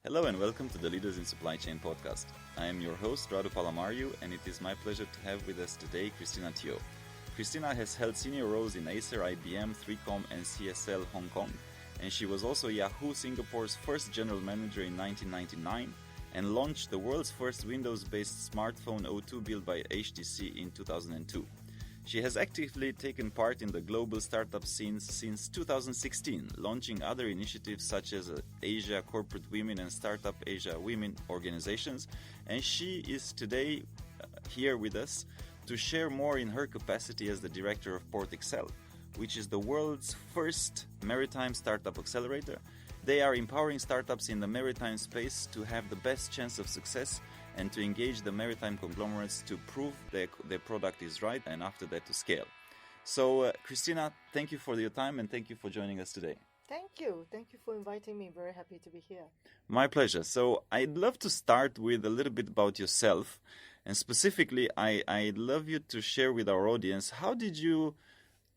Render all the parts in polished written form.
Hello and welcome to the Leaders in Supply Chain podcast. I am your host, Radu Palamariu, and it is my pleasure to have with us today Christina Teo. Christina has held senior roles in Acer, IBM, 3Com, and CSL Hong Kong, and she was also Yahoo Singapore's first general manager in 1999 and launched the world's first Windows-based smartphone O2 built by HTC in 2002. She has actively taken part in the global startup scene since 2016, launching other initiatives such as Asia Corporate Women and Startup Asia Women organizations, and she is today here with us to share more in her capacity as the Director of PortXL, which is the world's first maritime startup accelerator. They are empowering startups in the maritime space to have the best chance of success and to engage the maritime conglomerates to prove their product is right and after that to scale. So, Christina, thank you for your time and thank you for joining us today. Thank you. Thank you for inviting me. Very happy to be here. My pleasure. So I'd love to start with a little bit about yourself. And specifically, I'd love you to share with our audience, how did you...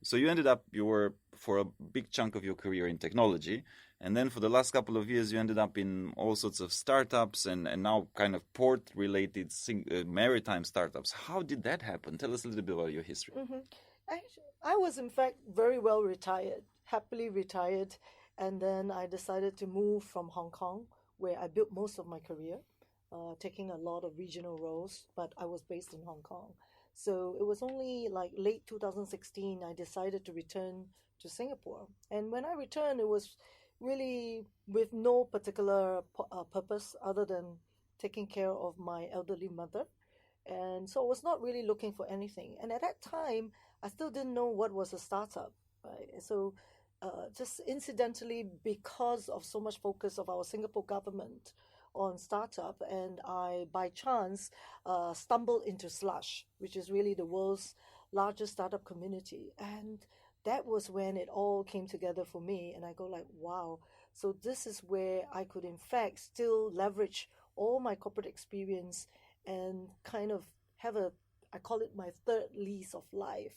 So you ended up, you were for a big chunk of your career in technology. And then for the last couple of years, you ended up in all sorts of startups and now kind of port-related maritime startups. How did that happen? Tell us a little bit about your history. I was, in fact, very well retired, happily retired. And then I decided to move from Hong Kong, where I built most of my career, taking a lot of regional roles, but I was based in Hong Kong. So it was only like late 2016, I decided to return to Singapore. And when I returned, it was really with no particular purpose other than taking care of my elderly mother. And so I was not really looking for anything. And at that time, I still didn't know what was a startup. Right? So just incidentally, because of so much focus of our Singapore government on startup, and I, by chance, stumbled into Slush, which is really the world's largest startup community. And that was when it all came together for me. And I go like, wow. So this is where I could, in fact, still leverage all my corporate experience and kind of have I call it my third lease of life,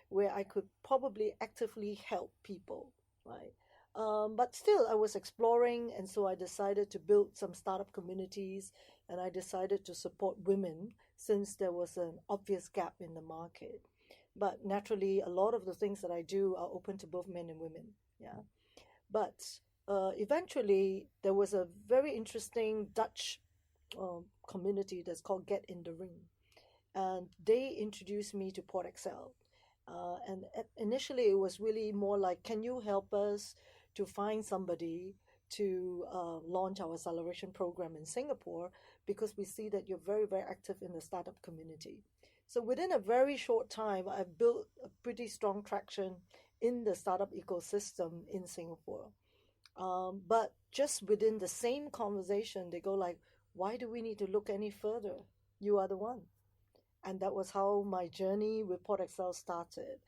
where I could probably actively help people, right? But still, I was exploring, and so I decided to build some startup communities, and I decided to support women since there was an obvious gap in the market. But naturally, a lot of the things that I do are open to both men and women. Yeah. But eventually, there was a very interesting Dutch community that's called Get in the Ring. And they introduced me to PortXL. And initially, it was really more like, can you help us to find somebody to launch our acceleration program in Singapore, because we see that you're very, very active in the startup community. So within a very short time, I've built a pretty strong traction in the startup ecosystem in Singapore. But just within the same conversation, they go like, why do we need to look any further? You are the one. And that was how my journey with PortXL started.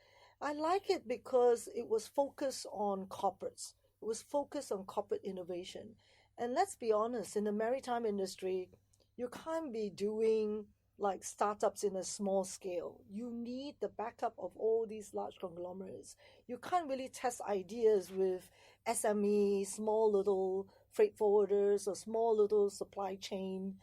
I like it because it was focused on corporates. It was focused on corporate innovation. And let's be honest, in the maritime industry, you can't be doing like startups in a small scale. You need the backup of all these large conglomerates. You can't really test ideas with SME, small little freight forwarders or small little supply chain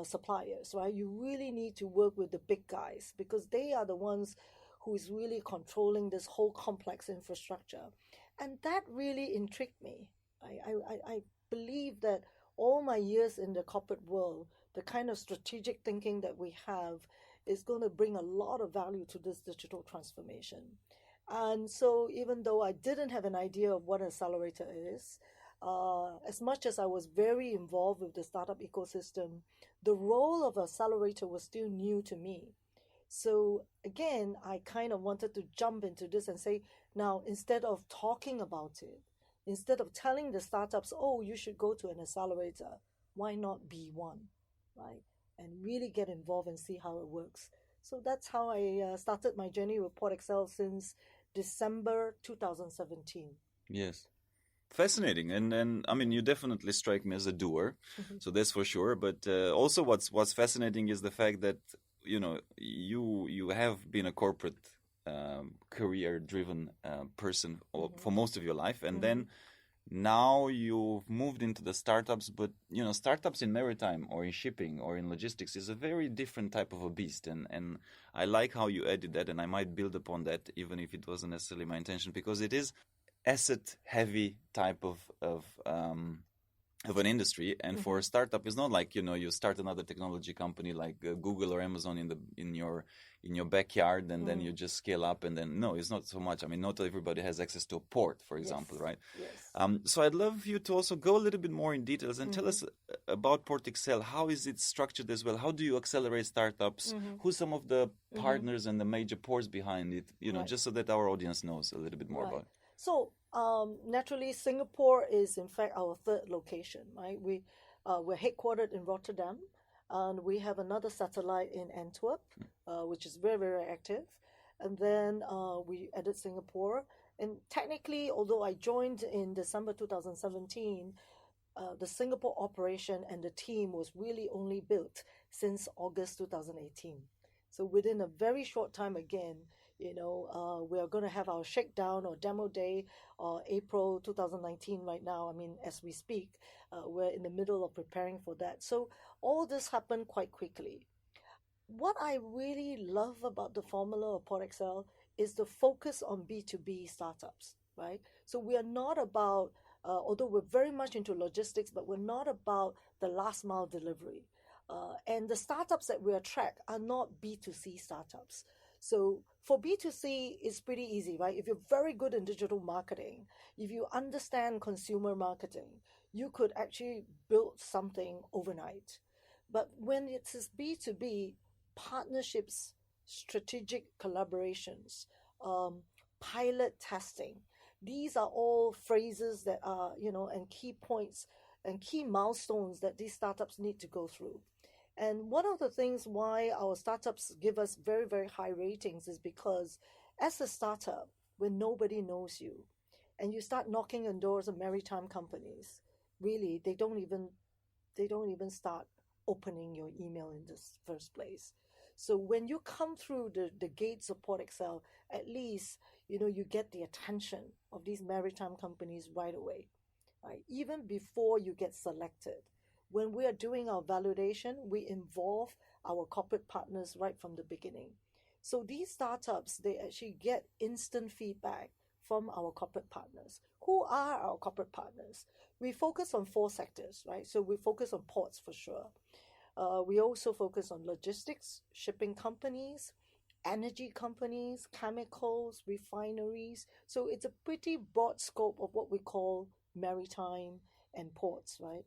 suppliers, right? You really need to work with the big guys because they are the ones who is really controlling this whole complex infrastructure. And that really intrigued me. I believe that all my years in the corporate world, the kind of strategic thinking that we have is going to bring a lot of value to this digital transformation. And so even though I didn't have an idea of what an accelerator is, as much as I was very involved with the startup ecosystem, the role of accelerator was still new to me. So again, I kind of wanted to jump into this and say, now, instead of talking about it, instead of telling the startups, oh, you should go to an accelerator, why not be one, right? And really get involved and see how it works. So that's how I started my journey with PortXL since December 2017. Yes. Fascinating. And I mean, you definitely strike me as a doer, so that's for sure. But also what's fascinating is the fact that, you know, you have been a corporate career-driven person for most of your life, and then Now you've moved into the startups, but startups in maritime or in shipping or in logistics is a very different type of a beast, and I like how you added that, and I might build upon that even if it wasn't necessarily my intention, because it is asset heavy type of an industry. And for a startup, it's not like you start another technology company like Google or Amazon in your backyard, and then you just scale up, and then no, it's not so much. I mean, not everybody has access to a port, for example, right? Yes. So I'd love you to also go a little bit more in details and tell us about PortXL. How is it structured as well? How do you accelerate startups? Who's some of the partners and the major ports behind it? Just so that our audience knows a little bit more about it. So naturally, Singapore is in fact our third location, right? We're headquartered in Rotterdam, and we have another satellite in Antwerp, which is very, very active. And then we added Singapore. And technically, although I joined in December 2017, the Singapore operation and the team was really only built since August 2018. So within a very short time again, we are going to have our shakedown or demo day April 2019 right now. I mean, as we speak, we're in the middle of preparing for that. So all this happened quite quickly. What I really love about the formula of PortXL is the focus on B2B startups, right? So we are not about, although we're very much into logistics, but we're not about the last mile delivery. And the startups that we attract are not B2C startups. So for B2C, it's pretty easy, right? If you're very good in digital marketing, if you understand consumer marketing, you could actually build something overnight. But when it is B2B, partnerships, strategic collaborations, pilot testing, these are all phrases that are, and key points and key milestones that these startups need to go through. And one of the things why our startups give us very, very high ratings is because as a startup, when nobody knows you and you start knocking on doors of maritime companies, really, they don't even start opening your email in the first place. So when you come through the gates of PortXL, at least, you get the attention of these maritime companies right away, right? Even before you get selected. When we are doing our validation, we involve our corporate partners right from the beginning. So these startups, they actually get instant feedback from our corporate partners. Who are our corporate partners? We focus on 4 sectors, right? So we focus on ports for sure. We also focus on logistics, shipping companies, energy companies, chemicals, refineries. So it's a pretty broad scope of what we call maritime and ports, right?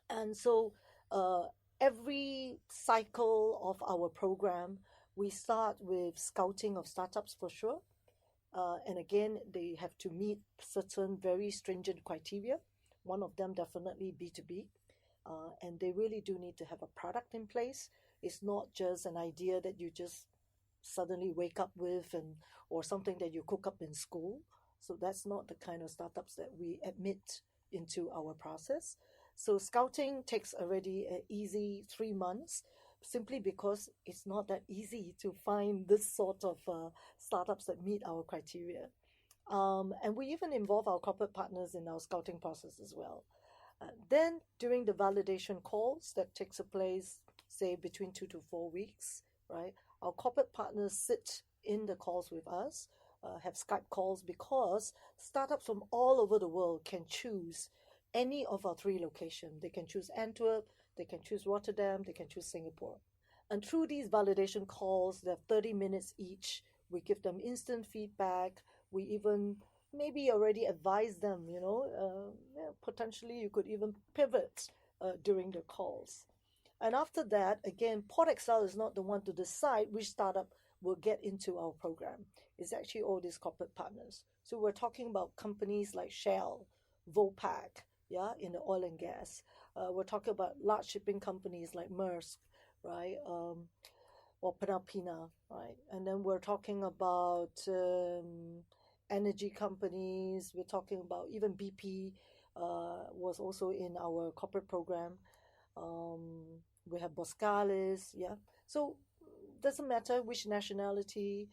And so every cycle of our program, we start with scouting of startups for sure. And again, they have to meet certain very stringent criteria. One of them definitely B2B. And they really do need to have a product in place. It's not just an idea that you just suddenly wake up with or something that you cook up in school. So that's not the kind of startups that we admit into our process. So scouting takes already an easy 3 months, simply because it's not that easy to find this sort of startups that meet our criteria. And we even involve our corporate partners in our scouting process as well. Then during the validation calls that takes place, say between 2 to 4 weeks, right? Our corporate partners sit in the calls with us, have Skype calls, because startups from all over the world can choose any of our 3 locations. They can choose Antwerp, they can choose Rotterdam, they can choose Singapore. And through these validation calls, they're 30 minutes each. We give them instant feedback. We even maybe already advise them, potentially you could even pivot during the calls. And after that, again, PortXL is not the one to decide which startup will get into our program. It's actually all these corporate partners. So we're talking about companies like Shell, Vopak, in the oil and gas. We're talking about large shipping companies like Maersk, right? Or Panalpina, right? And then we're talking about energy companies. We're talking about even BP was also in our corporate program. We have Boscalis, So doesn't matter which nationality,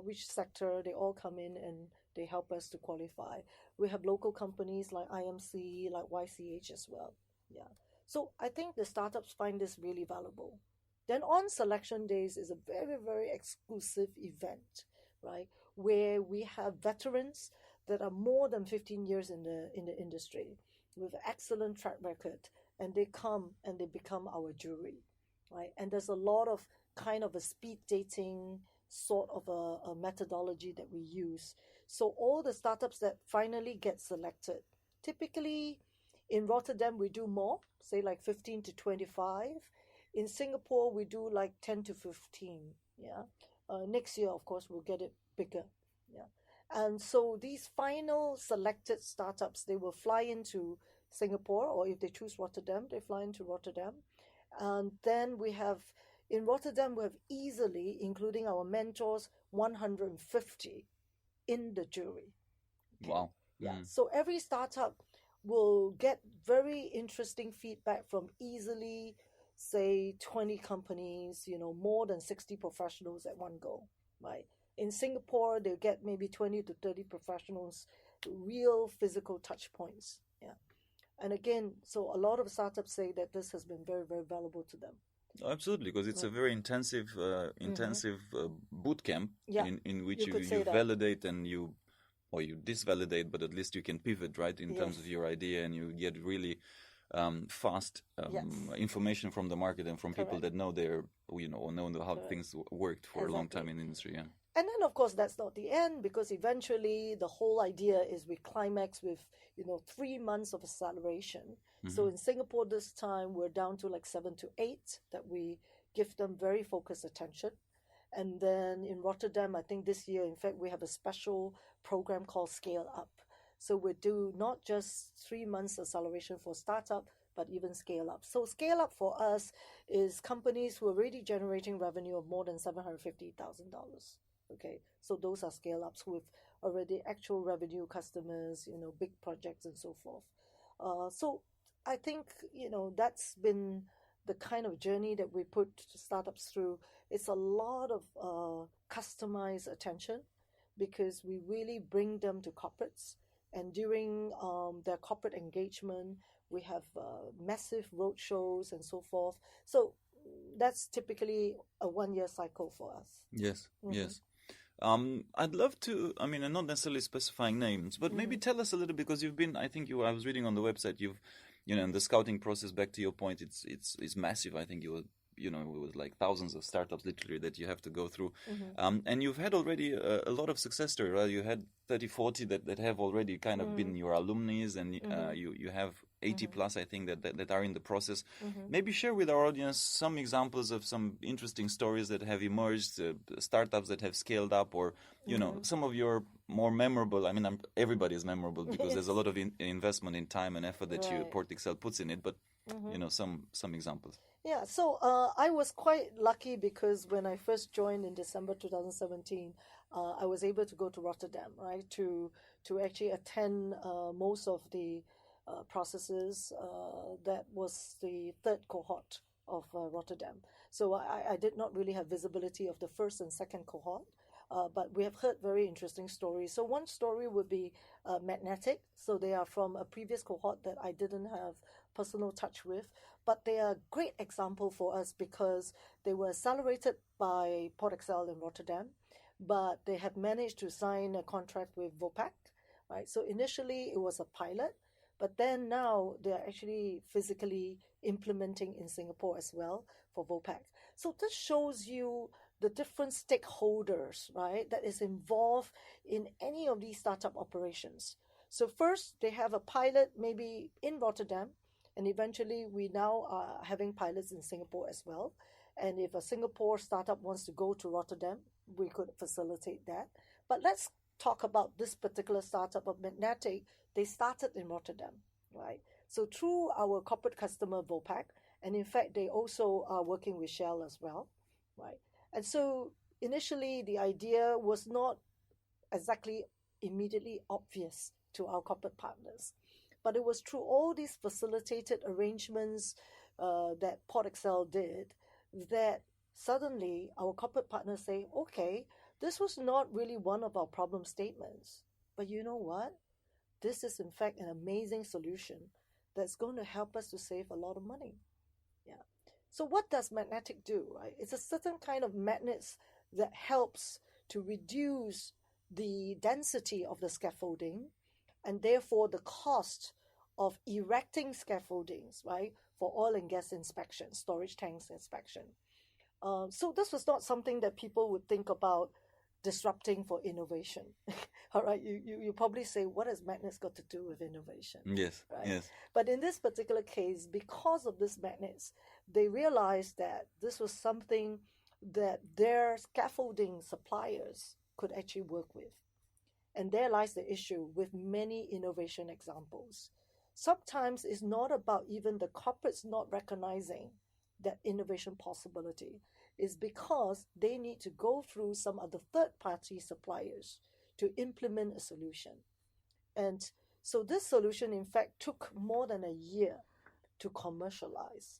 which sector, they all come in and They help us to qualify. We have local companies like IMC, like YCH as well. Yeah. So I think the startups find this really valuable. Then on selection days is a very, very exclusive event, right? Where we have veterans that are more than 15 years in the industry with excellent track record, and they come and they become our jury, right? And there's a lot of kind of a speed dating sort of a methodology that we use. So all the startups that finally get selected, typically in Rotterdam we do more, say like 15 to 25. In Singapore we do like 10 to 15. Yeah. Next year, of course, we'll get it bigger. Yeah. And so these final selected startups, they will fly into Singapore, or if they choose Rotterdam, they fly into Rotterdam. And then in Rotterdam, we have easily, including our mentors, 150 in the jury. Okay? Wow. Yeah. So every startup will get very interesting feedback from easily, say, 20 companies, more than 60 professionals at one go, right? In Singapore, they'll get maybe 20 to 30 professionals, real physical touch points. Yeah. And again, so a lot of startups say that this has been very, very valuable to them. Absolutely, because it's a very intensive boot camp in which you validate and you disvalidate, but at least you can pivot, right, in terms of your idea, and you get really fast information from the market and from people that know know how things worked for a long time in the industry. Yeah. And then, of course, that's not the end, because eventually the whole idea is we climax with, 3 months of acceleration. Mm-hmm. So in Singapore this time, we're down to like 7 to 8 that we give them very focused attention. And then in Rotterdam, I think this year, in fact, we have a special program called Scale Up. So we do not just 3 months acceleration for startup, but even scale up. So scale up for us is companies who are already generating revenue of more than $750,000. Okay, so those are scale ups with already actual revenue customers, big projects and so forth. So I think, that's been the kind of journey that we put startups through. It's a lot of customized attention, because we really bring them to corporates. And during their corporate engagement, we have massive road shows and so forth. So that's typically a 1-year cycle for us. Yes, yes. I'd love to, and not necessarily specifying names, but maybe tell us a little, because you've been, I was reading on the website, in the scouting process, back to your point, it's massive. I think it was like thousands of startups literally that you have to go through. Mm-hmm. And you've had already a lot of success stories, right? You had 30, 40 that have already kind of been your alumni, and you have 80 plus, I think, that are in the process. Mm-hmm. Maybe share with our audience some examples of some interesting stories that have emerged, startups that have scaled up, or, some of your more memorable, everybody is memorable because there's a lot of investment in time and effort that PortXL puts in it, but, some examples. Yeah, so I was quite lucky, because when I first joined in December 2017, I was able to go to Rotterdam, right, to actually attend most of the processes. That was the third cohort of Rotterdam. So I did not really have visibility of the first and second cohort, but we have heard very interesting stories. So one story would be Magnetic. So they are from a previous cohort that I didn't have personal touch with, but they are a great example for us, because they were accelerated by PortXL in Rotterdam, but they have managed to sign a contract with Vopak, right? So initially it was a pilot, but then now they're actually physically implementing in Singapore as well for Vopak. So this shows you the different stakeholders, right, that is involved in any of these startup operations. So first, they have a pilot maybe in Rotterdam, and eventually we now are having pilots in Singapore as well. And if a Singapore startup wants to go to Rotterdam, we could facilitate that. But let's talk about this particular startup of Magnetic. They started in Rotterdam, right? So through our corporate customer Vopak, and in fact, they also are working with Shell as well, right? And so initially, the idea was not exactly immediately obvious to our corporate partners, but it was through all these facilitated arrangements that PortXL did that suddenly our corporate partners say, okay, this was not really one of our problem statements. But you know what? This is in fact an amazing solution that's going to help us to save a lot of money. Yeah. So what does magnetic do, right? It's a certain kind of magnets that helps to reduce the density of the scaffolding and therefore the cost of erecting scaffoldings, right, for oil and gas inspection, storage tanks inspection. So this was not something that people would think about disrupting for innovation. All right, you probably say, what has magnets got to do with innovation? Yes, right? yes. But in this particular case, because of this magnets, they realized that this was something that their scaffolding suppliers could actually work with. And there lies the issue with many innovation examples. Sometimes it's not about even the corporates not recognizing that innovation possibility. Is because they need to go through some of the third-party suppliers to implement a solution. And so this solution, in fact, took more than a year to commercialize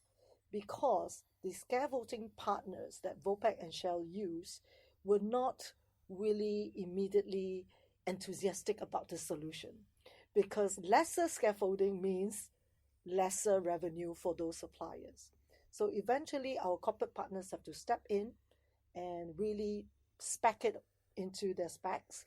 because the scaffolding partners that Vopak and Shell use were not really immediately enthusiastic about the solution, because lesser scaffolding means lesser revenue for those suppliers. So eventually our corporate partners have to step in and really spec it into their specs.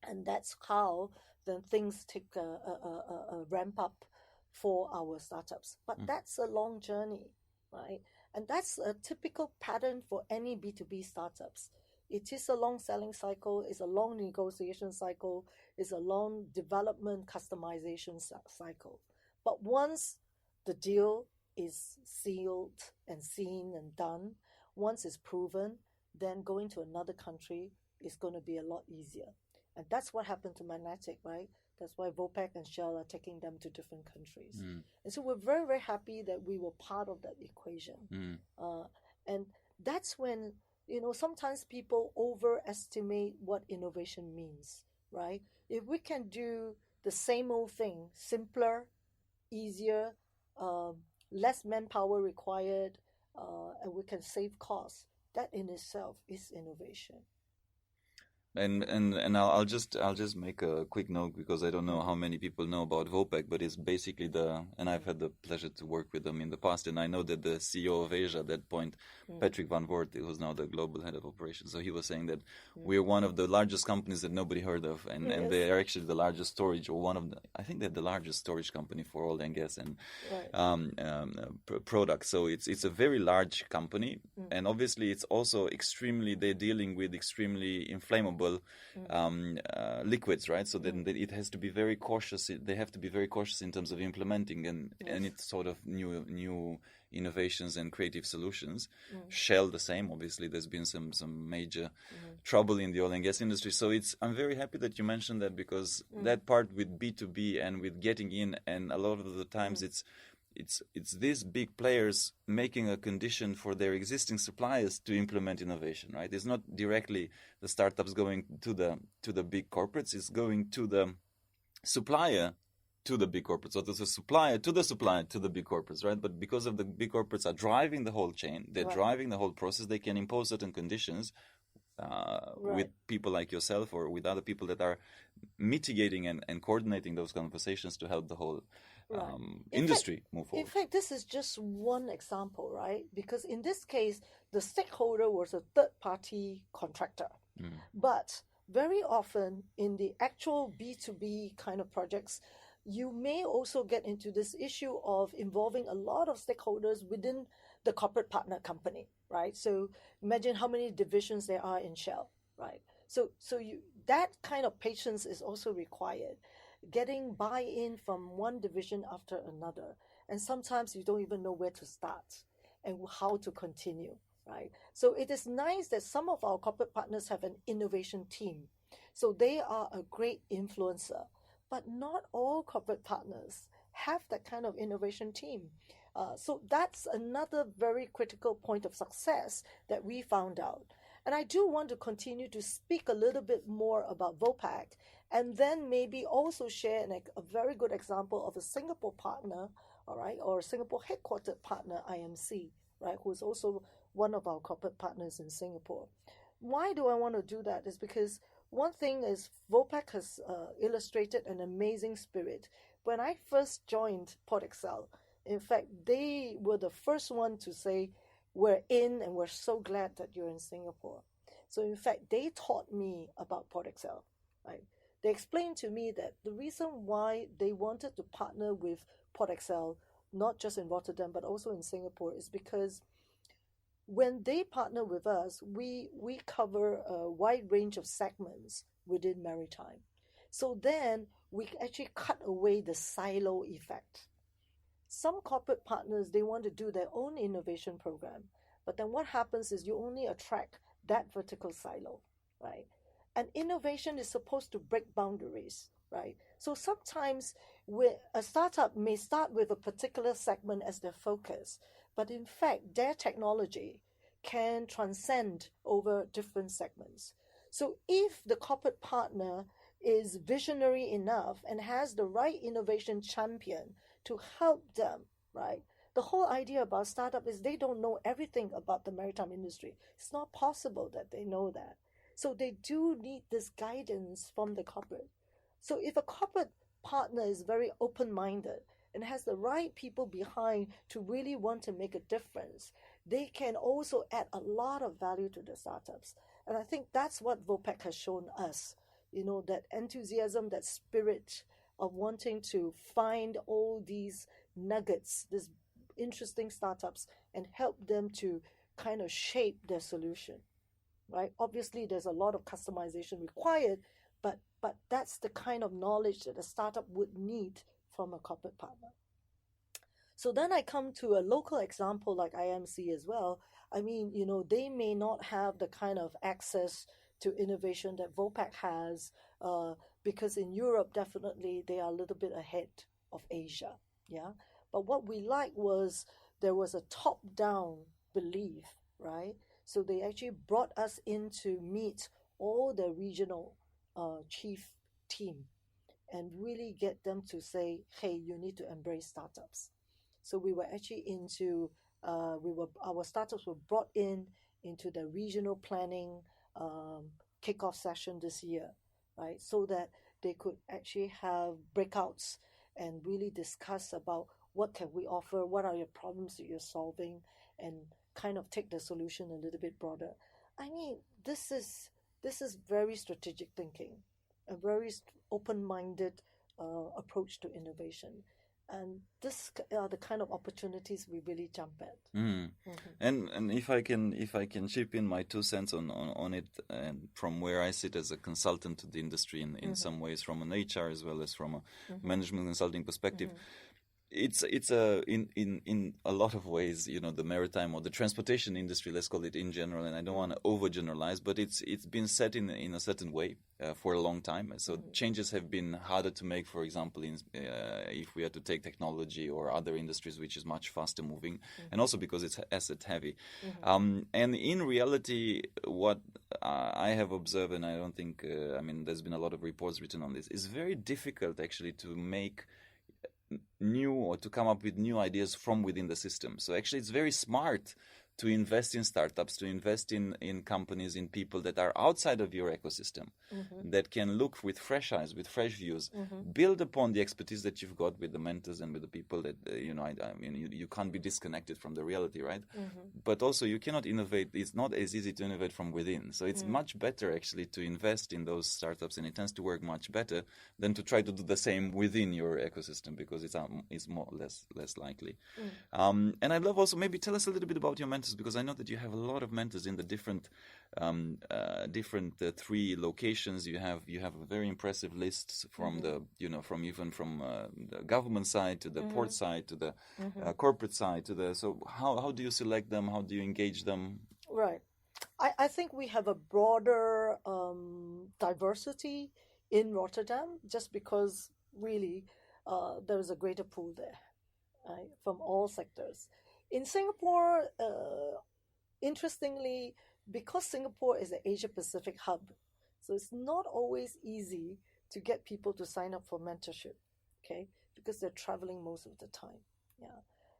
And that's how then things take a ramp up for our startups. But that's a long journey, right? And that's a typical pattern for any B2B startups. It is a long selling cycle, it's a long negotiation cycle, it's a long development customization cycle. But once the deal is sealed and seen and done, once it's proven, then going to another country is going to be a lot easier. And that's what happened to Magnetic, right? That's why Vopak and Shell are taking them to different countries. And so we're very, very happy that we were part of that equation. And that's when, sometimes people overestimate what innovation means, right? If we can do the same old thing, simpler, easier, less manpower required, and we can save costs, that in itself is innovation. And I'll just make a quick note, because I don't know how many people know about Vopak, but it's basically and I've had the pleasure to work with them in the past, and I know that the CEO of Asia at that point, Patrick Van Voort, who's now the global head of operations, so he was saying that we're one of the largest companies that nobody heard of, and they are actually the largest storage, or I think they're the largest storage company for oil and gas and products. So it's a very large company, and obviously it's also they're dealing with extremely inflammable liquids, right? So then it has to be very cautious. They have to be very cautious in terms of implementing and it's sort of new innovations and creative solutions. Shell the same. Obviously, there's been some major trouble in the oil and gas industry. So I'm very happy that you mentioned that, because that part with B2B and with getting in, and a lot of the times it's these big players making a condition for their existing suppliers to implement innovation, right? It's not directly the startups going to the big corporates. It's going to the supplier to the big corporates, or to the supplier to the big corporates, right? But because of the big corporates are driving the whole chain, they're driving the whole process, they can impose certain conditions with people like yourself or with other people that are mitigating and coordinating those conversations to help the whole industry move forward. In fact, this is just one example, right? Because in this case, the stakeholder was a third-party contractor. But very often in the actual B2B kind of projects, you may also get into this issue of involving a lot of stakeholders within the corporate partner company, right? So imagine how many divisions there are in Shell, right? So that kind of patience is also required. Getting buy-in from one division after another. And sometimes you don't even know where to start and how to continue, right? So it is nice that some of our corporate partners have an innovation team. So they are a great influencer. But not all corporate partners have that kind of innovation team. So that's another very critical point of success that we found out. And I do want to continue to speak a little bit more about Vopak, and then maybe also share a very good example of a Singapore partner, all right, or a Singapore headquartered partner, IMC, right, who is also one of our corporate partners in Singapore. Why do I want to do that? Is because one thing is Vopak has illustrated an amazing spirit. When I first joined PortXL, in fact, they were the first one to say, we're in and we're so glad that you're in Singapore. So in fact, they taught me about PortXL, right? They explained to me that the reason why they wanted to partner with PortXL, not just in Rotterdam, but also in Singapore, is because when they partner with us, we cover a wide range of segments within maritime. So then we actually cut away the silo effect. Some corporate partners, they want to do their own innovation program, but then what happens is you only attract that vertical silo, right? And innovation is supposed to break boundaries, right? So sometimes a startup may start with a particular segment as their focus, but in fact, their technology can transcend over different segments. So if the corporate partner is visionary enough and has the right innovation champion to help them, right? The whole idea about startup is they don't know everything about the maritime industry. It's not possible that they know that. So they do need this guidance from the corporate. So if a corporate partner is very open-minded and has the right people behind to really want to make a difference, they can also add a lot of value to the startups. And I think that's what Vopak has shown us, that enthusiasm, that spirit of wanting to find all these nuggets, these interesting startups, and help them to kind of shape their solution, right? Obviously, there's a lot of customization required, but that's the kind of knowledge that a startup would need from a corporate partner. So then I come to a local example like IMC as well. I mean, they may not have the kind of access to innovation that Vopak has, because in Europe, definitely they are a little bit ahead of Asia. Yeah. But what we liked was there was a top-down belief, right? So they actually brought us in to meet all the regional chief team and really get them to say, hey, you need to embrace startups. So we were actually our startups were brought into the regional planning kickoff session this year, right? So that they could actually have breakouts and really discuss about what can we offer, what are your problems that you're solving, and kind of take the solution a little bit broader. I mean, this is very strategic thinking, a very open-minded approach to innovation. And this are the kind of opportunities we really jump at. And if I can chip in my 2 cents on it, and from where I sit as a consultant to the industry in some ways, from an HR as well as from a management consulting perspective, it's in a lot of ways, the maritime or the transportation industry, let's call it in general, and I don't want to overgeneralize, but it's been set in a certain way for a long time. So changes have been harder to make, for example, if we had to take technology or other industries, which is much faster moving, and also because it's asset heavy. And in reality, what I have observed, and I don't think, there's been a lot of reports written on this, is very difficult actually to make new or to come up with new ideas from within the system. So actually it's very smart to invest in startups, to invest in companies, in people that are outside of your ecosystem, that can look with fresh eyes, with fresh views, build upon the expertise that you've got with the mentors and with the people that, you can't be disconnected from the reality, right? But also you cannot innovate. It's not as easy to innovate from within. So it's much better actually to invest in those startups, and it tends to work much better than to try to do the same within your ecosystem, because it's more less likely. And I'd love also, maybe tell us a little bit about your mentors, because I know that you have a lot of mentors in the different 3 locations. You have a very impressive list from the government side to the port side to the corporate side so how do you select them? How do you engage them? Right. I think we have a broader diversity in Rotterdam, just because really there is a greater pool there, right, from all sectors. In Singapore, interestingly, because Singapore is an Asia-Pacific hub, so it's not always easy to get people to sign up for mentorship, okay, because they're traveling most of the time. Yeah.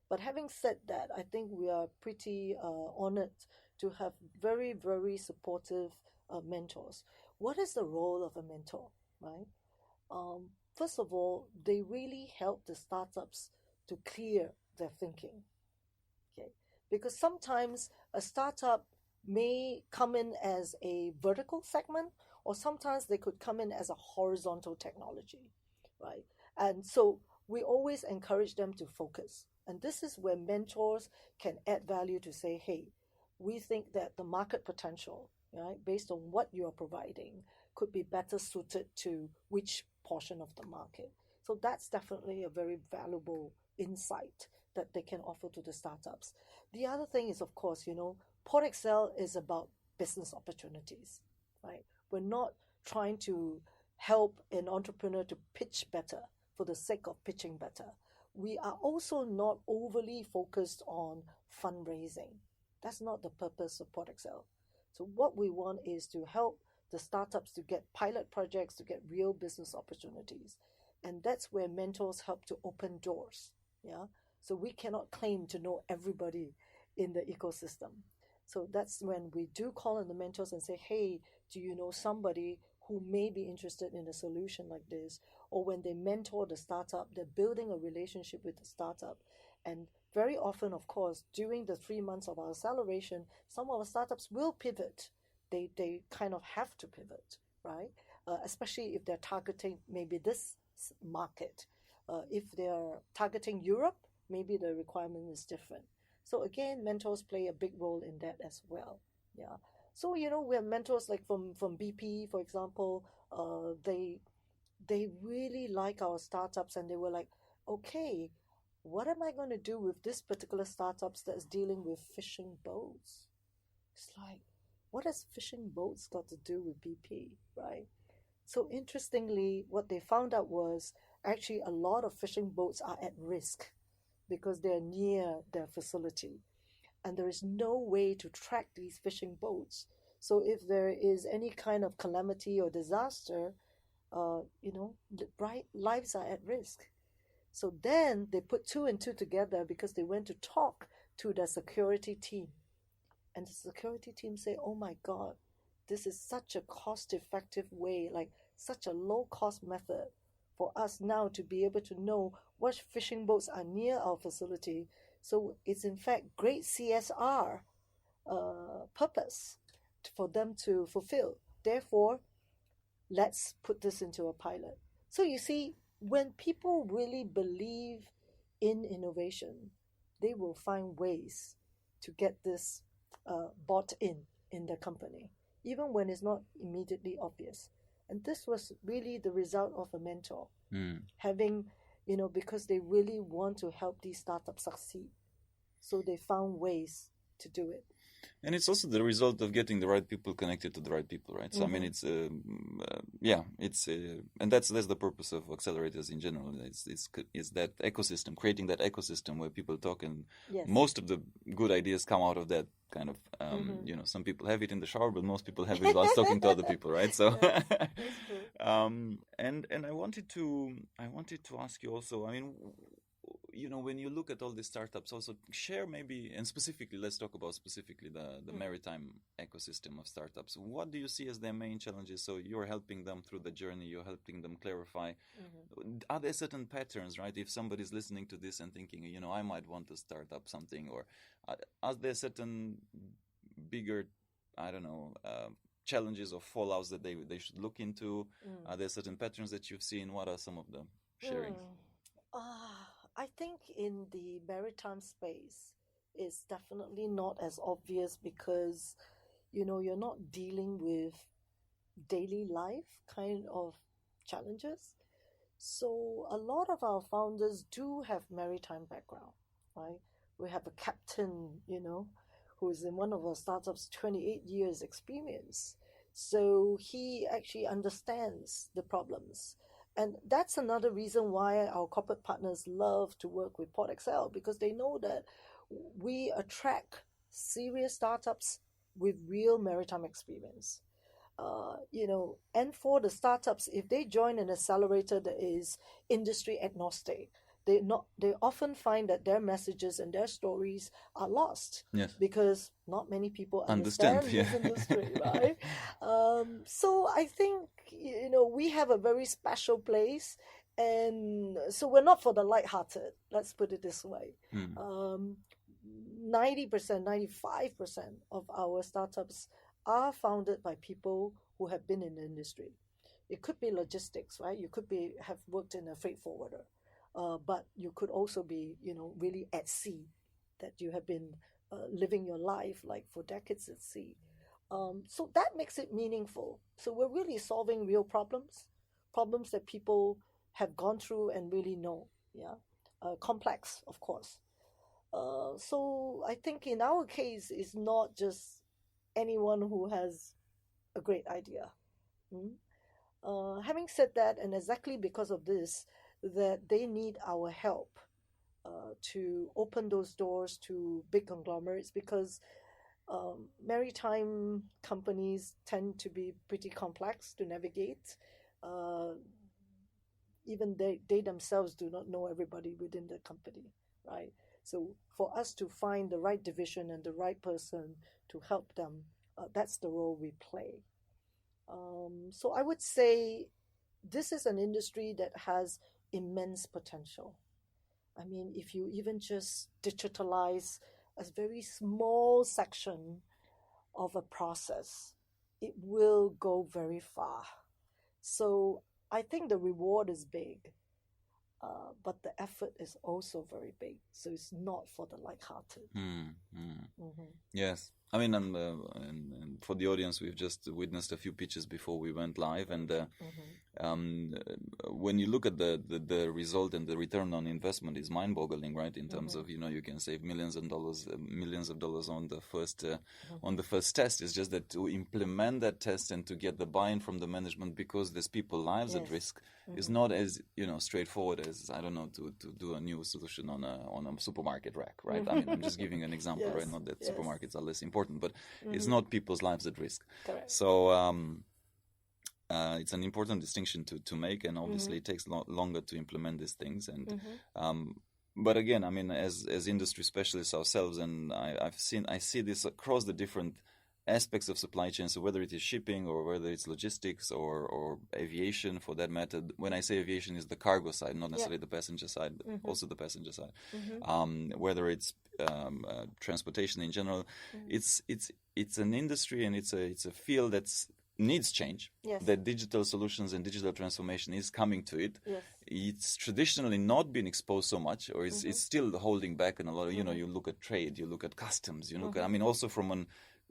But having said that, I think we are pretty honored to have very, very supportive mentors. what is the role of a mentor, right? First of all, they really help the startups to clear their thinking, okay? Because sometimes a startup may come in as a vertical segment, or sometimes they could come in as a horizontal technology, right? And so we always encourage them to focus. And this is where mentors can add value to say, hey, we think that the market potential, right, based on what you're providing, could be better suited to which portion of the market. So that's definitely a very valuable insight that they can offer to the startups. The other thing is, of course, PortXL is about business opportunities, right? We're not trying to help an entrepreneur to pitch better for the sake of pitching better. We are also not overly focused on fundraising. That's not the purpose of PortXL. So what we want is to help the startups to get pilot projects, to get real business opportunities. And that's where mentors help to open doors. Yeah. So we cannot claim to know everybody in the ecosystem. So that's when we do call on the mentors and say, hey, do you know somebody who may be interested in a solution like this? Or when they mentor the startup, they're building a relationship with the startup. And very often, of course, during the 3 months of our acceleration, some of our startups will pivot. They kind of have to pivot, right? Especially if they're targeting maybe this market. If they're targeting Europe, maybe the requirement is different. So again, mentors play a big role in that as well. Yeah. So we have mentors like from BP, for example. They really like our startups, and they were like, okay, what am I going to do with this particular startups that's dealing with fishing boats? It's like, what has fishing boats got to do with BP, right? So interestingly, what they found out was actually a lot of fishing boats are at risk because they're near their facility, and there is no way to track these fishing boats. So if there is any kind of calamity or disaster, lives are at risk. So then they put two and two together because they went to talk to the security team. And the security team say, oh my God, this is such a cost-effective way, like such a low-cost method for us now to be able to know what fishing boats are near our facility. So it's in fact great CSR purpose for them to fulfill. Therefore, let's put this into a pilot. So you see, when people really believe in innovation, they will find ways to get this bought in the company, even when it's not immediately obvious. And this was really the result of a mentor having, because they really want to help these startups succeed. So they found ways to do it. And it's also the result of getting the right people connected to the right people, right? So I mean, it's and that's the purpose of accelerators in general. It's that ecosystem, creating that ecosystem where people talk, and most of the good ideas come out of that kind of. Some people have it in the shower, but most people have it while talking to other people, right? So, that's true. and I wanted to ask you also. I mean, when you look at all these startups, also share maybe, and specifically, let's talk about specifically the maritime ecosystem of startups. What do you see as their main challenges? So you're helping them through the journey, you're helping them clarify. Are there certain patterns, right? If somebody's listening to this and thinking, I might want to start up something, or are there certain bigger, challenges or fallouts that they should look into? Are there certain patterns that you've seen? What are some of the sharings? I think in the maritime space, it's definitely not as obvious because, you're not dealing with daily life kind of challenges. So a lot of our founders do have maritime background, right? We have a captain, who is in one of our startups, 28 years experience. So he actually understands the problems. And that's another reason why our corporate partners love to work with PortXL, because they know that we attract serious startups with real maritime experience. And for the startups, if they join an accelerator that is industry agnostic, they often find that their messages and their stories are lost. Yes. Because not many people understand this industry, right? So I think, we have a very special place, and so we're not for the lighthearted. Let's put it this way. 90%, 95% of our startups are founded by people who have been in the industry. It could be logistics, right? You could have worked in a freight forwarder, but you could also be, really at sea, that you have been living your life like for decades at sea. So that makes it meaningful. So we're really solving real problems that people have gone through and really know. Yeah, complex, of course. So I think in our case, it's not just anyone who has a great idea. Having said that, and exactly because of this, that they need our help to open those doors to big conglomerates, because maritime companies tend to be pretty complex to navigate. Even they themselves do not know everybody within the company, right? So for us to find the right division and the right person to help them, that's the role we play. So I would say this is an industry that has immense potential. I mean, if you even just digitalize a very small section of a process, it will go very far. So I think the reward is big, but the effort is also very big. So it's not for the lighthearted. Yes. I mean, and for the audience, we've just witnessed a few pitches before we went live, and when you look at the result and the return on investment, is mind-boggling, right? In terms of you can save millions of dollars on the first test. It's just that to implement that test and to get the buy-in from the management, because there's people's lives at risk, is not as straightforward as, I don't know, to do a new solution on a supermarket rack, right? I mean, I'm just giving an example, right? Not that supermarkets are less important, but it's not people's lives at risk. Correct. So it's an important distinction to make, and obviously it takes longer to implement these things. And but again, I mean, as industry specialists ourselves, and I see this across the different aspects of supply chain. So whether it is shipping or whether it's logistics or aviation, for that matter. When I say aviation, is the cargo side, not necessarily the passenger side, also the passenger side. Whether it's transportation in general, it's an industry, and it's a field that's needs change. Yes. That digital solutions and digital transformation is coming to it. Yes. It's traditionally not been exposed so much, or it's still holding back. And a lot of you look at trade, you look at customs, you look at, I mean, also from an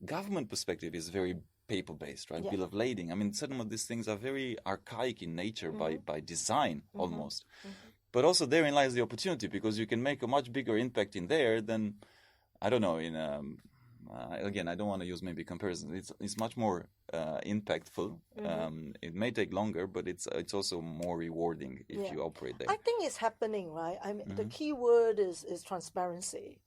government perspective, is very paper-based, right? Bill of lading. I mean, some of these things are very archaic in nature by design, almost. But also therein lies the opportunity, because you can make a much bigger impact in there than, I don't know, in again, I don't want to use maybe comparisons. It's much more impactful. It may take longer, but it's also more rewarding if you operate there. I think it's happening, right? I mean, the key word is transparency.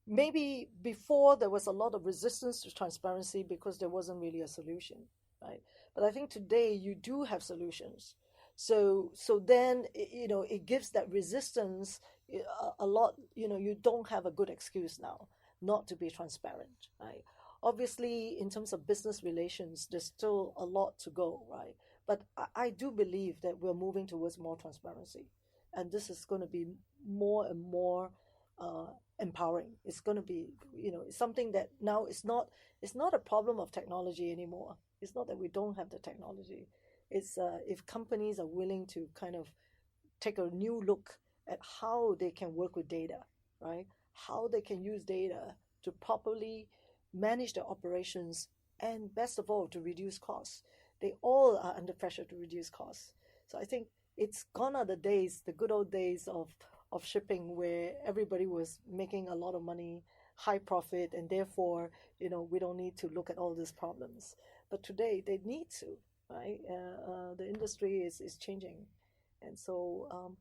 Maybe before there was a lot of resistance to transparency because there wasn't really a solution, right? But I think today you do have solutions. So then, it gives that resistance a lot, you don't have a good excuse now not to be transparent, right? Obviously, in terms of business relations, there's still a lot to go, right? But I do believe that we're moving towards more transparency. And this is going to be more and more empowering. It's going to be, something that now it's not a problem of technology anymore. It's not that we don't have the technology. It's if companies are willing to kind of take a new look at how they can work with data, right? How they can use data to properly manage their operations, and best of all, to reduce costs. They all are under pressure to reduce costs. So I think it's gone are the days, the good old days of shipping, where everybody was making a lot of money, high profit, and therefore, we don't need to look at all these problems. But today they need to, right? The industry is changing. And so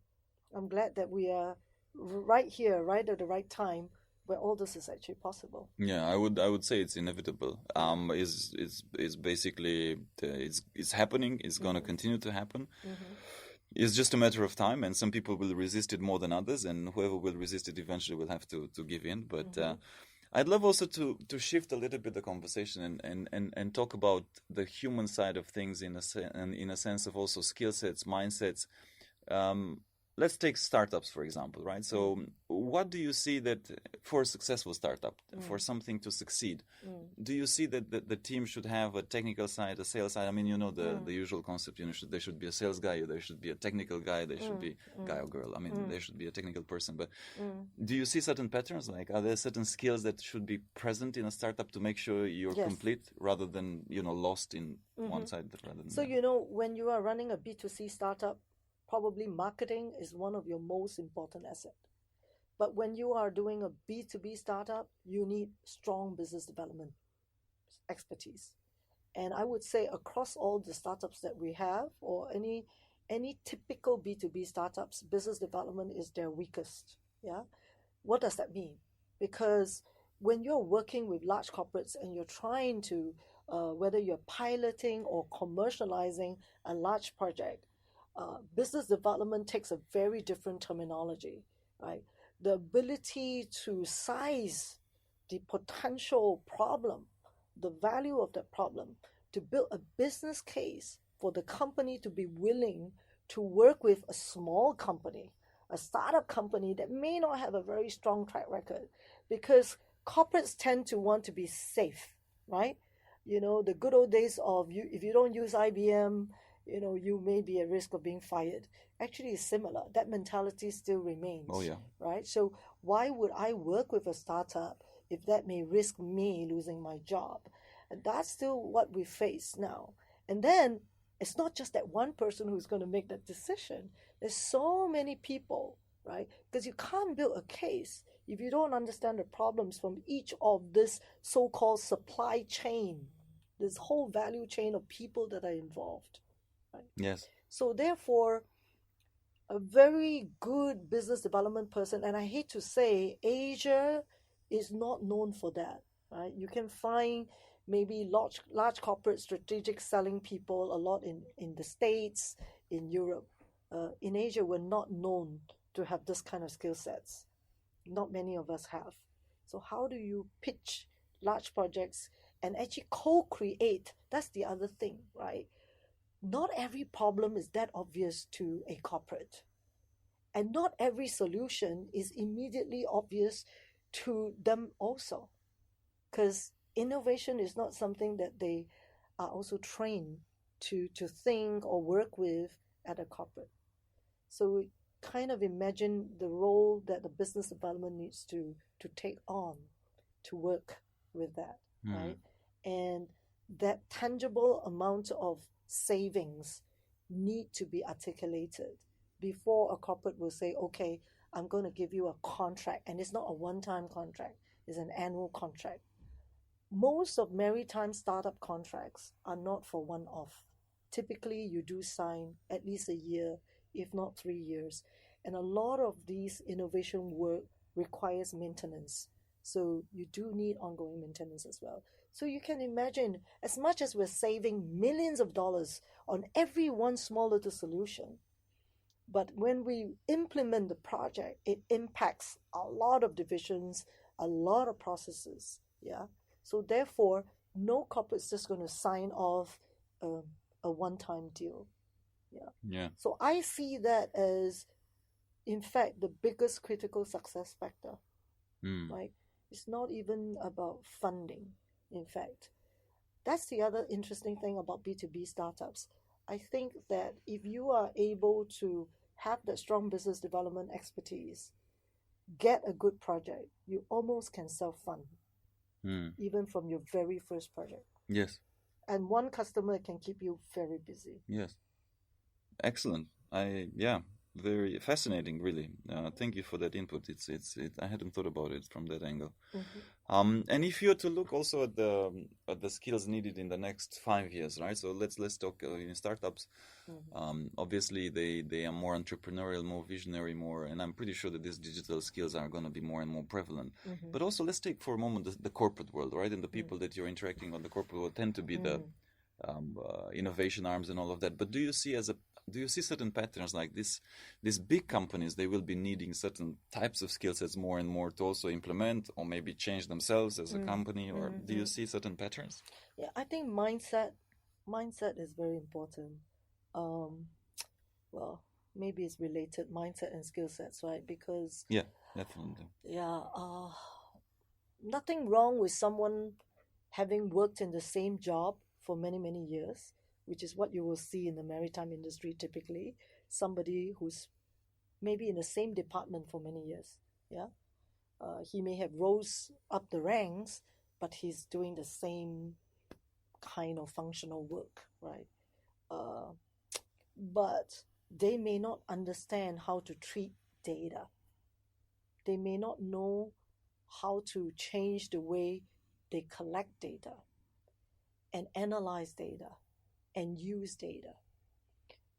I'm glad that we are right here, right at the right time, where all this is actually possible. Yeah, I would say it's inevitable. It's basically it's happening. It's going to continue to happen. It's just a matter of time, and some people will resist it more than others, and whoever will resist it eventually will have to give in. But I'd love also to shift a little bit the conversation and talk about the human side of things in a sense of also skill sets, mindsets. Let's take startups, for example, right? So what do you see that for a successful startup, for something to succeed, do you see that the team should have a technical side, a sales side? I mean, the usual concept, there should be a sales guy, there should be a technical guy, there should be guy or girl. I mean, there should be a technical person. But do you see certain patterns? Like, are there certain skills that should be present in a startup to make sure you're complete rather than, lost in one side rather than So, when you are running a B2C startup, probably marketing is one of your most important assets. But when you are doing a B2B startup, you need strong business development expertise. And I would say across all the startups that we have, or any typical B2B startups, business development is their weakest. Yeah. What does that mean? Because when you're working with large corporates and you're trying to, whether you're piloting or commercializing a large project, business development takes a very different terminology, right? The ability to size the potential problem, the value of that problem, to build a business case for the company to be willing to work with a small company, a startup company that may not have a very strong track record, because corporates tend to want to be safe, right? The good old days of if you don't use IBM, you may be at risk of being fired. Actually, it's similar. That mentality still remains. Oh, yeah. Right? So why would I work with a startup if that may risk me losing my job? And that's still what we face now. And then it's not just that one person who's going to make that decision. There's so many people, right? Because you can't build a case if you don't understand the problems from each of this so-called supply chain, this whole value chain of people that are involved. Right? Yes. So therefore, a very good business development person, and I hate to say, Asia is not known for that. Right? You can find maybe large corporate strategic selling people a lot in the States, in Europe. In Asia, we're not known to have this kind of skill sets. Not many of us have. So how do you pitch large projects and actually co-create? That's the other thing, right? Not every problem is that obvious to a corporate. And not every solution is immediately obvious to them also. Because innovation is not something that they are also trained to think or work with at a corporate. So kind of imagine the role that the business development needs to take on to work with that, right? And that tangible amount of savings need to be articulated before a corporate will say, okay, I'm going to give you a contract. And it's not a one-time contract, it's an annual contract. Most of maritime startup contracts are not for one-off. Typically, you do sign at least a year, if not 3 years. And a lot of these innovation work requires maintenance. So you do need ongoing maintenance as well. So you can imagine, as much as we're saving millions of dollars on every one small little solution, but when we implement the project, it impacts a lot of divisions, a lot of processes. Yeah. So therefore, no corporate's just going to sign off a one-time deal. Yeah. Yeah. So I see that as, in fact, the biggest critical success factor. Right? It's not even about funding. In fact, that's the other interesting thing about B2B startups. I think that if you are able to have that strong business development expertise, get a good project, you almost can self-fund, even from your very first project. Yes. And one customer can keep you very busy. Yes. Excellent. Very fascinating, really. Thank you for that input. I hadn't thought about it from that angle. And if you were to look also at the skills needed in the next 5 years, right? So let's talk in startups. Obviously, they are more entrepreneurial, more visionary, and I'm pretty sure that these digital skills are going to be more and more prevalent. But also, let's take for a moment the corporate world, right? And the people that you're interacting on the corporate world tend to be the innovation arms and all of that. But do you see as do you see certain patterns like this? These big companies, they will be needing certain types of skill sets more and more to also implement or maybe change themselves as a company, or do you see certain patterns? Yeah, I think mindset is very important. Well, maybe it's related, mindset and skill sets, right? Because Yeah, definitely. Nothing wrong with someone having worked in the same job for many, many years, which is what you will see in the maritime industry typically. Somebody who's maybe in the same department for many years. Yeah. He may have rose up the ranks, but he's doing the same kind of functional work, right? But they may not understand how to treat data. They may not know how to change the way they collect data and analyze data and use data.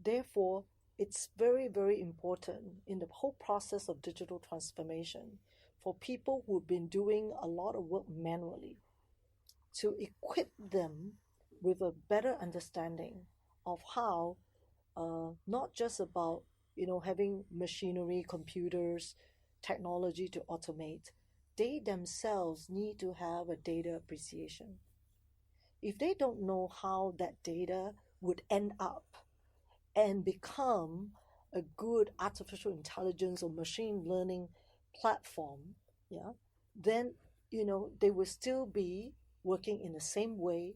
Therefore, it's very, very important in the whole process of digital transformation for people who've been doing a lot of work manually to equip them with a better understanding of how, not just about, having machinery, computers, technology to automate. They themselves need to have a data appreciation. If they don't know how that data would end up and become a good artificial intelligence or machine learning platform, yeah, then they will still be working in the same way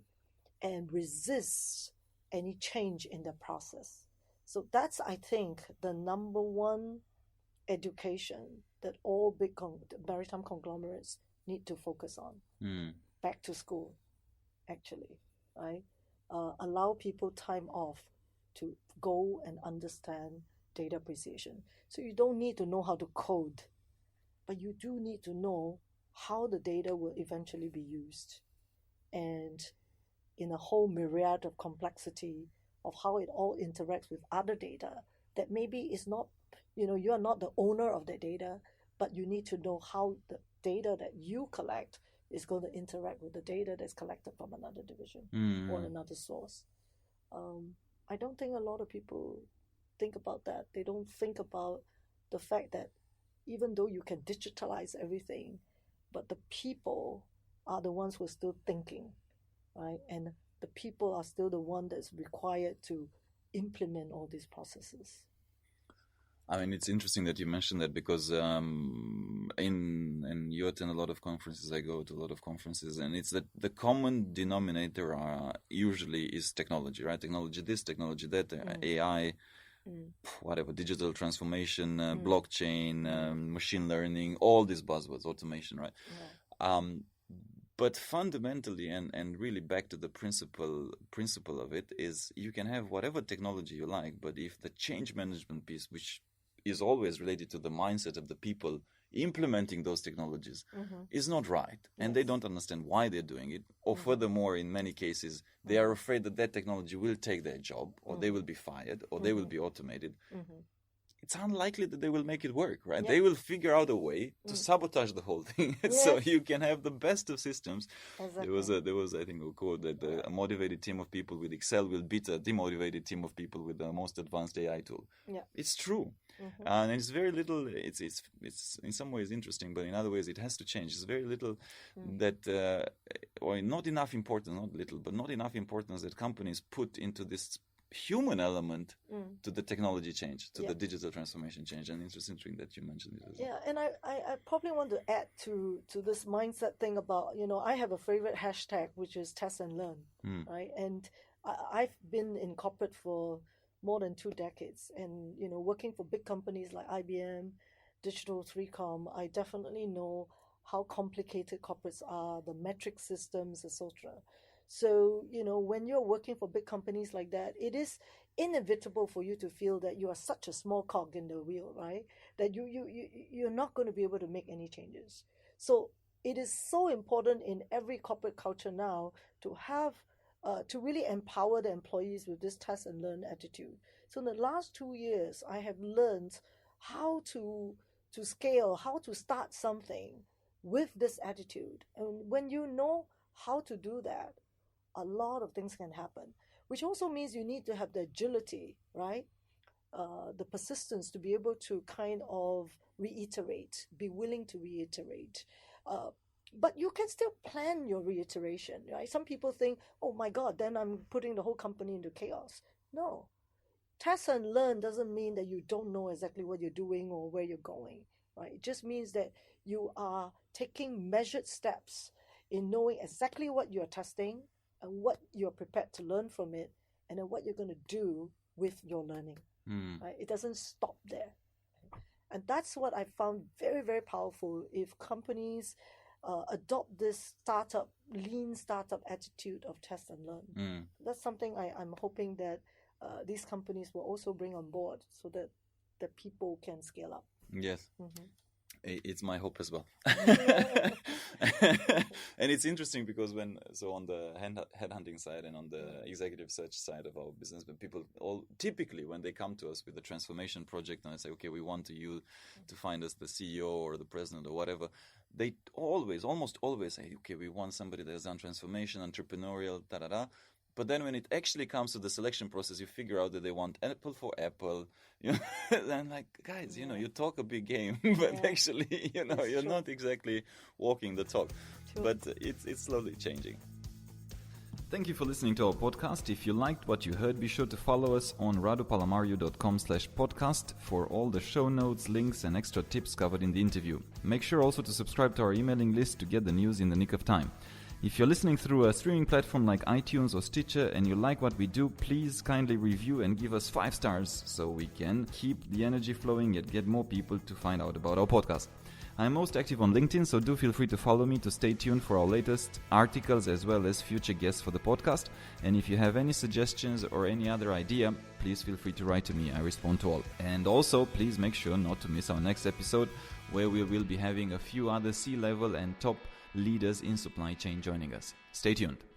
and resist any change in the process. So that's, I think, the number one education that all big maritime conglomerates need to focus on. Back to school, actually, right? Allow people time off to go and understand data appreciation. So you don't need to know how to code, but you do need to know how the data will eventually be used. And in a whole myriad of complexity of how it all interacts with other data that maybe is not, you are not the owner of the data, but you need to know how the data that you collect is going to interact with the data that's collected from another division or another source. I don't think a lot of people think about that. They don't think about the fact that even though you can digitalize everything, but the people are the ones who are still thinking, right? And the people are still the one that's required to implement all these processes. I mean, it's interesting that you mentioned that because and you attend a lot of conferences, I go to a lot of conferences, and it's that the common denominator usually is technology, right? Technology this, technology that, AI, whatever, digital transformation, blockchain, machine learning, all these buzzwords, automation, right? But fundamentally, and really back to the principle of it, is you can have whatever technology you like, but if the change management piece, which is always related to the mindset of the people implementing those technologies, is not right, and they don't understand why they're doing it, or furthermore, in many cases, they are afraid that that technology will take their job, or they will be fired, or they will be automated. It's unlikely that they will make it work, right? They will figure out a way to sabotage the whole thing, so you can have the best of systems. Exactly. There was I think a quote that a motivated team of people with Excel will beat a demotivated team of people with the most advanced AI tool. It's true. And it's very little. It's in some ways interesting, but in other ways it has to change. It's very little that, or not enough importance, not little, but not enough importance that companies put into this human element to the technology change, to the digital transformation change. And it's interesting that you mentioned it as well. Yeah, and I probably want to add to this mindset thing about, I have a favorite hashtag, which is test and learn, right? And I've been in corporate for more than 2 decades, and working for big companies like IBM, Digital 3Com, I definitely know how complicated corporates are, the metric systems, etc. So, when you're working for big companies like that, it is inevitable for you to feel that you are such a small cog in the wheel, right? That you're not going to be able to make any changes. So it is so important in every corporate culture now to have to really empower the employees with this test and learn attitude. So in the last 2 years, I have learned how to scale, how to start something with this attitude. And when you know how to do that, a lot of things can happen, which also means you need to have the agility, right? the persistence to be able to kind of reiterate, be willing to reiterate. But you can still plan your reiteration, right? Some people think, oh my God, then I'm putting the whole company into chaos. No. Test and learn doesn't mean that you don't know exactly what you're doing or where you're going, right? It just means that you are taking measured steps in knowing exactly what you're testing and what you're prepared to learn from it, and then what you're going to do with your learning. Right? It doesn't stop there. And that's what I found very, very powerful. If companies adopt this lean startup attitude of test and learn, that's something I'm hoping that these companies will also bring on board so that the people can scale up. Yes. It's my hope as well. And it's interesting because on the headhunting side and on the executive search side of our business, when people typically when they come to us with a transformation project and I say, okay, we want you to find us the CEO or the president or whatever, they almost always say, okay, we want somebody that has done transformation, entrepreneurial, But then when it actually comes to the selection process, you figure out that they want Apple for Apple. And I'm like, guys, you talk a big game, but actually, you're not exactly walking the talk. True. But it's slowly changing. Thank you for listening to our podcast. If you liked what you heard, be sure to follow us on radopalamario.com/podcast for all the show notes, links, and extra tips covered in the interview. Make sure also to subscribe to our emailing list to get the news in the nick of time. If you're listening through a streaming platform like iTunes or Stitcher and you like what we do, please kindly review and give us 5 stars so we can keep the energy flowing and get more people to find out about our podcast. I'm most active on LinkedIn, so do feel free to follow me to stay tuned for our latest articles as well as future guests for the podcast. And if you have any suggestions or any other idea, please feel free to write to me. I respond to all. And also, please make sure not to miss our next episode where we will be having a few other C-level and top leaders in supply chain joining us. Stay tuned.